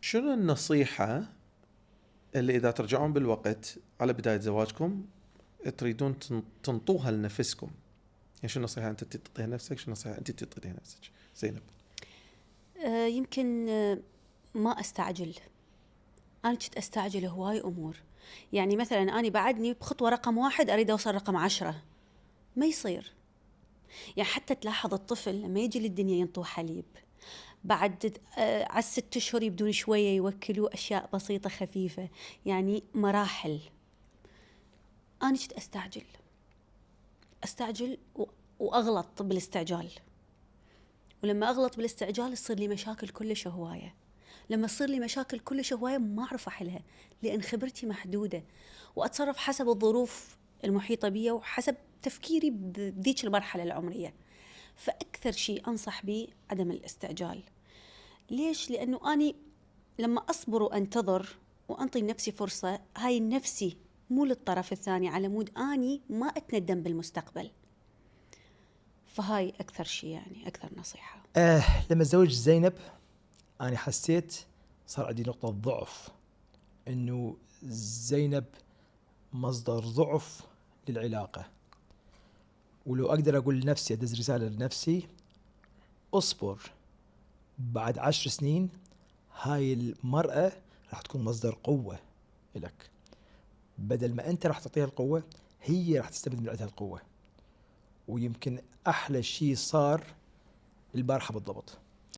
شنو النصيحة اللي إذا ترجعون بالوقت على بداية زواجكم تريدون تنطوها لنفسكم؟ يعني شنو النصيحة أنت تعطيها نفسك، شنو النصيحة أنت تعطيها نفسك زينب؟ يمكن ما أستعجل. أنا كنت أستعجل هواي أمور. يعني مثلا أنا بعدني بخطوة رقم 1 أريد أوصل رقم 10، ما يصير. يعني حتى تلاحظ الطفل لما يجي للدنيا ينطوه حليب، بعد على 6 أشهر يبدون شوية يوكلوا أشياء بسيطة خفيفة، يعني مراحل. أنا كنت أستعجل وأغلط بالاستعجال، ولما أغلط بالاستعجال يصير لي مشاكل كلش هواية. لما تصير لي مشاكل كلش هواية ما أعرف أحلها، لأن خبرتي محدودة، وأتصرف حسب الظروف المحيطة بي وحسب تفكيري بذيك المرحلة العمرية. فأكثر شيء أنصح به عدم الاستعجال. ليش؟ لأنه أني لما أصبر وأنتظر وأنطي نفسي فرصة، هاي نفسي مو للطرف الثاني، على مود أني ما أتندم بالمستقبل. فهاي أكثر شيء، يعني أكثر نصيحة. لما تزوج زينب أنا حسيت صار عندي نقطة ضعف، إنه زينب مصدر ضعف للعلاقة. ولو أقدر أقول لنفسي، أدز رسالة لنفسي: أصبر، بعد 10 سنين هاي المرأة راح تكون مصدر قوة لك. بدل ما أنت راح تعطيها القوة، هي راح تستفيد من هذه القوة. ويمكن أحلى شيء صار البارحة بالضبط.